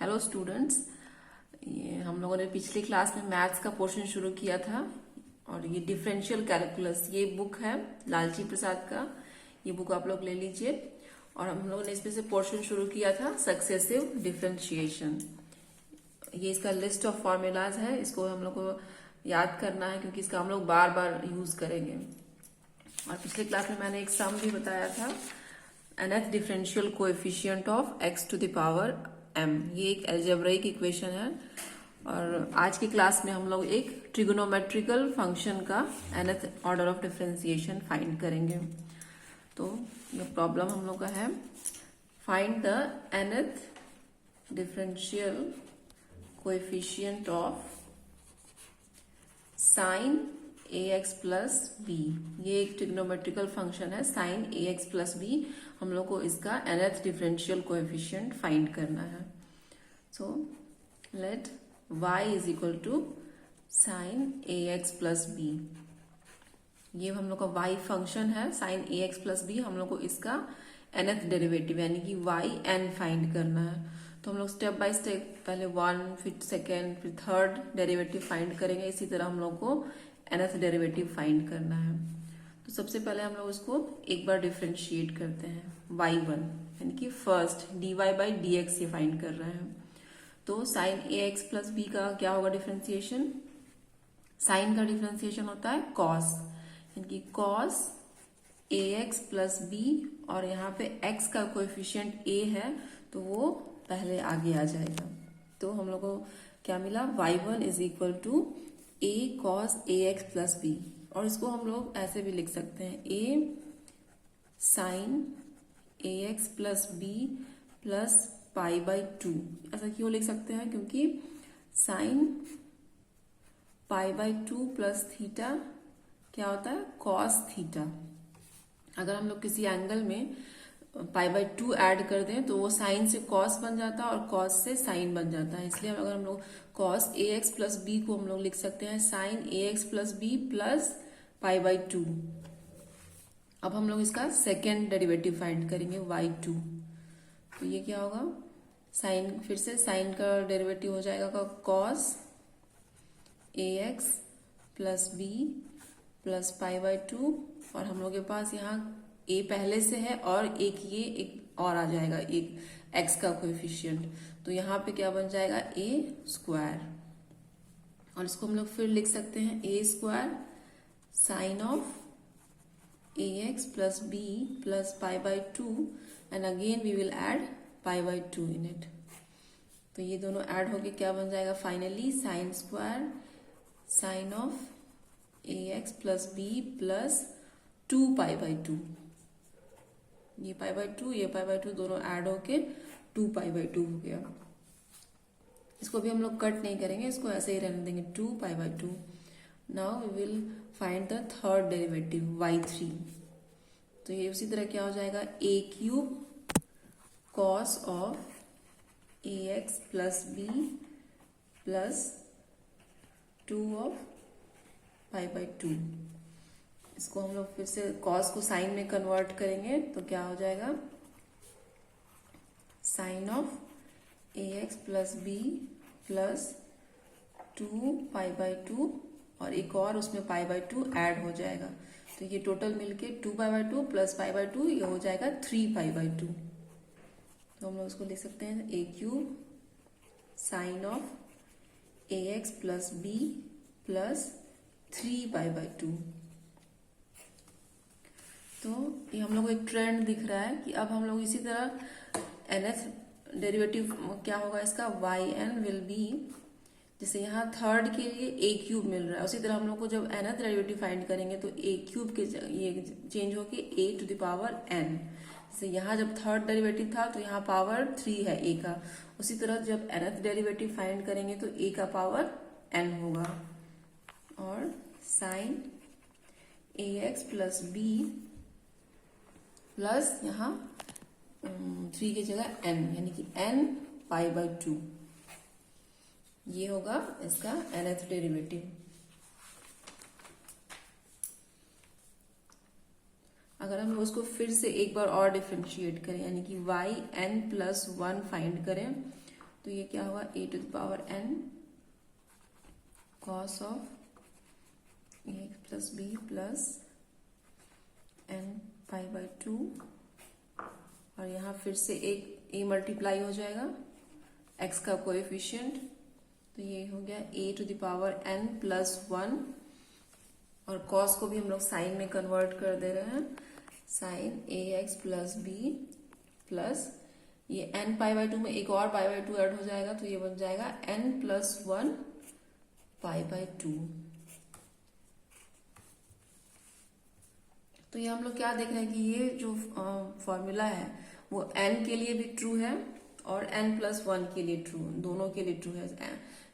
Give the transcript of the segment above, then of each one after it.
Hello students, ये हम लोगों ने पिछली क्लास में मैथ्स का पोर्शन शुरू किया था और ये डिफरेंशियल कैलकुलस, ये बुक है लालची प्रसाद का। ये बुक आप लोग ले लीजिए। और हम लोगों ने इसमें से पोर्शन शुरू किया था सक्सेसिव डिफरेंशिएशन। ये इसका लिस्ट ऑफ फॉर्मूलाज है, इसको हम लोग को याद करना है क्योंकि इसका हम लोग बार बार यूज करेंगे। और पिछले क्लास में मैंने एक सम भी बताया था, nth differential coefficient of x to the power m। ये एक अलजेब्रिक इक्वेशन है। और आज की क्लास में हम लोग एक ट्रिगोनोमेट्रिकल फंक्शन का nth order of differentiation find करेंगे। तो ये प्रॉब्लम हम लोग का है, find the nth differential coefficient of sine ax plus b. ये एक ट्रिग्नोमेट्रिकल फंक्शन है साइन ax प्लस बी। हम लोग को इसका nth डिफरेंशियल कोएफिशिएंट फाइंड करना है। So let y is equal to sine ax plus b. ये हम लोग का y फंक्शन है साइन ax प्लस बी। हम लोग को इसका nth डेरिवेटिव यानी कि yn फाइंड करना है। तो हम लोग स्टेप बाय स्टेप पहले 1, फिर सेकेंड, फिर थर्ड डेरिवेटिव फाइंड करेंगे। इसी तरह हम लोग को nth डेरिवेटिव फाइंड करना है। तो सबसे पहले हम लोग इसको एक बार डिफरेंशिएट करते हैं। y1 यानी कि फर्स्ट dy बाई dx ये फाइंड कर रहे हैं। तो साइन ax प्लस बी का क्या होगा डिफरेंशिएशन? साइन का डिफरेंशिएशन होता है cos, यानी कि cos ax प्लस बी। और यहाँ पे x का कोएफिशिएंट a है तो वो पहले आगे आ जाएगा। तो हम लोग को क्या मिला? y1 is equal to a cos ax plus b. और इसको हम लोग ऐसे भी लिख सकते हैं, a sine ax plus b plus pi by 2। ऐसा क्यों लिख सकते हैं? क्योंकि sine pi by 2 plus theta क्या होता है? cos theta. अगर हम लोग किसी एंगल में पाई बाई 2 ऐड कर दें तो वो साइन से कॉस बन जाता है और कॉस से साइन बन जाता है। इसलिए अगर हम लोग cos a x plus b को हम लोग लिख सकते हैं sine a x plus b plus pi by 2। अब हम लोग इसका सेकेंड डेरिवेटिव फाइंड करेंगे y2। तो ये क्या होगा? साइन, फिर से साइन का डेरिवेटिव हो जाएगा cos a x plus b plus pi by 2। और हम लोग के पास यहाँ a पहले से है और एक और आ जाएगा, एक x का कोएफिशिएंट। तो यहाँ पे क्या बन जाएगा? a square. और इसको हम लोग फिर लिख सकते हैं a square sine of ax plus b plus pi by 2 and again we will add pi by 2 in it. तो ये दोनों ऐड होके क्या बन जाएगा? Finally sine square sine of ax plus b plus 2 pi by 2। ये पाई by 2, ये पाई by 2 दोनों ऐड होके 2 पाई बाई 2 हो गया। इसको भी हम लोग कट नहीं करेंगे, इसको ऐसे ही रहने देंगे 2 pi by 2। Now we will find the third derivative y3। तो ये उसी तरह क्या हो जाएगा? a cube cos of ax plus b plus 2 of pi by 2। इसको हम लोग फिर से cos को साइन में कन्वर्ट करेंगे तो क्या हो जाएगा? Sine of ax plus b plus 2 pi by 2 और एक और उसमें पाई बाई 2 ऐड हो जाएगा। तो ये टोटल मिलके 2 pi by 2 plus pi by 2 ये हो जाएगा 3 पाई बाई 2। तो हम लोग उसको लिख सकते हैं a cube sine of ax plus b plus 3 pi by 2। तो ये हम लोग को एक ट्रेंड दिख रहा है कि अब हम लोग इसी तरह nth डेरिवेटिव क्या होगा इसका? yn विल बी, जैसे यहाँ थर्ड के लिए a क्यूब मिल रहा है, उसी तरह हम लोग को जब nth डेरिवेटिव फाइंड करेंगे तो a क्यूब के ये चेंज होके a to the power n। जैसे यहाँ जब थर्ड डेरिवेटिव था तो यहाँ पावर 3 है a का, उसी तरह जब nth डेरिवेटिव फाइंड करेंगे तो a का पावर n होगा। और sine ax plus b plus यहाँ 3 की जगह n यानी कि n पाई बाई 2। ये होगा इसका nth डेरिवेटिव। अगर हम उसको फिर से एक बार और डिफरेंशिएट करें यानी कि y n प्लस 1 फाइंड करें तो ये क्या होगा a to the power n cos of ax plus b plus n pi by 2, और यहाँ फिर से एक a मल्टीप्लाई हो जाएगा x का कोएफिशिएंट, तो ये हो गया a to the power n plus 1, और cos को भी हम लोग साइन में कन्वर्ट कर दे रहे हैं, sine ax plus b plus ये n पाई बाई 2 में एक और पाई बाई 2 ऐड हो जाएगा, तो ये बन जाएगा n प्लस 1 पाई बाई 2। तो ये हम लोग क्या देख रहे हैं कि ये जो फॉर्मूला है वो n के लिए भी ट्रू है और n प्लस 1 के लिए ट्रू, दोनों के लिए ट्रू है।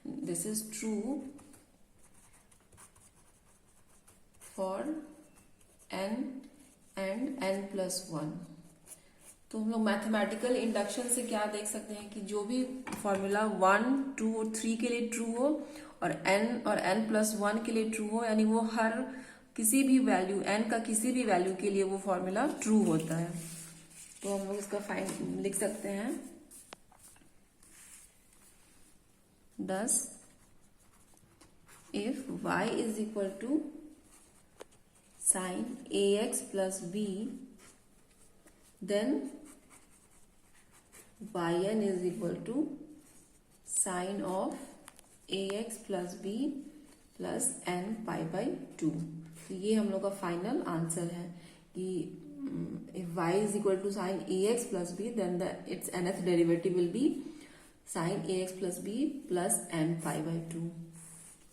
This is true for n and n plus 1। तो हम लोग मैथमेटिकल इंडक्शन से क्या देख सकते हैं कि जो भी फॉर्मूला 1, 2 और 3 के लिए ट्रू हो और n प्लस 1 के लिए ट्रू हो, यानी वो हर किसी भी वैल्यू n का किसी भी वैल्यू के लिए वो फॉर्मूला ट्रू होता है। तो हम लोग इसका फाइन लिख सकते हैं, thus if y is equal to sin ax plus b, then yn is equal to sin of ax plus b plus n pi by 2। तो ये हम लोग का फाइनल आंसर है कि if y is equal to sin ax plus b, then its nth derivative will be sin ax plus b plus n pi by 2।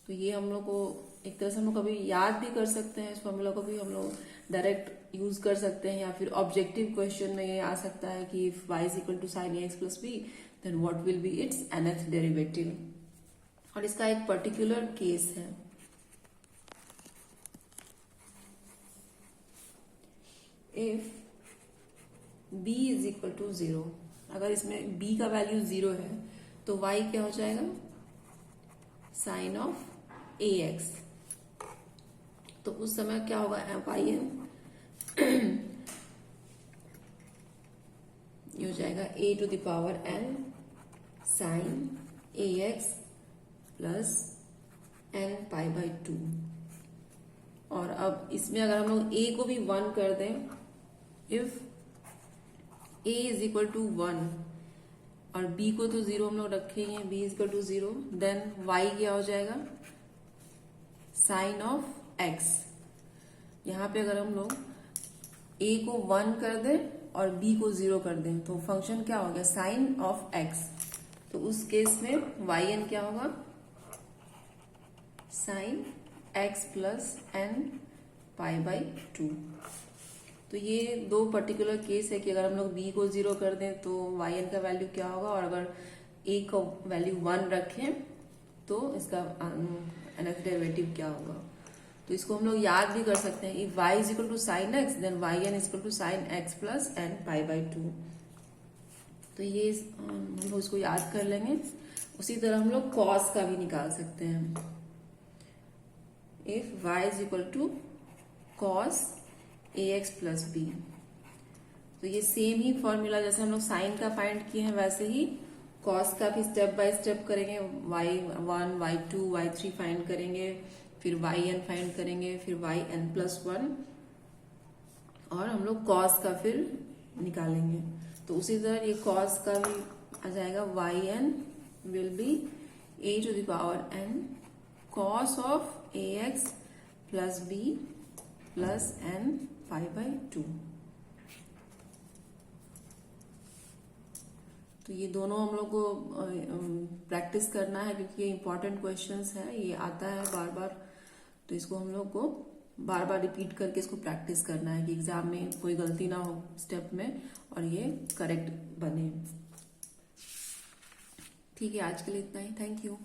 तो ये हम लोग को एक तरह से हम लोग कभी याद भी कर सकते हैं, इस फॉर्मूला को भी हम लोग डायरेक्ट यूज कर सकते हैं, या फिर ऑब्जेक्टिव क्वेश्चन में ये आ सकता है कि if y is equal to sine ax plus b then what will be its nth derivative. और इसका एक पर्टिकुलर केस है, if b is equal to 0, अगर इसमें b का वैल्यू 0 है तो y क्या हो जाएगा साइन ऑफ ax। तो उस समय क्या होगा y ये हो जाएगा a to the power n sine ax plus n pi by 2। और अब इसमें अगर हम लोग a को भी 1 कर दें, if a is equal to 1 और b को तो 0 हम लोग रखेंगे, b is equal to 0, then y क्या हो जाएगा साइन ऑफ x। यहाँ पे अगर हम लोग a को 1 कर दें और b को 0 कर दें तो फंक्शन क्या हो गया साइन ऑफ x। तो उस केस में yn क्या होगा sine x plus n pi by 2। तो ये दो पर्टिकुलर केस है कि अगर हम लोग b को 0 कर दें तो yn का वैल्यू क्या होगा, और अगर a का वैल्यू 1 रखें तो इसका nth डेरिवेटिव क्या होगा। तो इसको हम लोग याद भी कर सकते हैं, if y is equal to sine x then yn is equal to sine x plus n pi by 2। तो ये हम लोग इसको याद कर लेंगे। उसी तरह हम लोग cos का भी निकाल सकते हैं, if y is equal to cos ax plus b। तो ये सेम ही फॉर्मूला जैसे हम लोग साइन का फाइंड किए हैं वैसे ही cos का भी स्टेप बाय स्टेप करेंगे, y1 y2 y3 फाइंड करेंगे, फिर yn फाइंड करेंगे, फिर yn प्लस 1, और हम लोग cos का फिर निकालेंगे। तो उसी तरह ये cos का भी आ जाएगा, yn will be a to the power n cos of ax plus b plus n pi by 2। तो ये दोनों हम लोग को प्रैक्टिस करना है क्योंकि ये इंपॉर्टेंट क्वेश्चंस है, ये आता है बार बार। तो इसको हम लोग को बार बार रिपीट करके इसको प्रैक्टिस करना है कि एग्जाम में कोई गलती ना हो स्टेप में और ये करेक्ट बने। ठीक है, आज के लिए इतना ही। Thank you.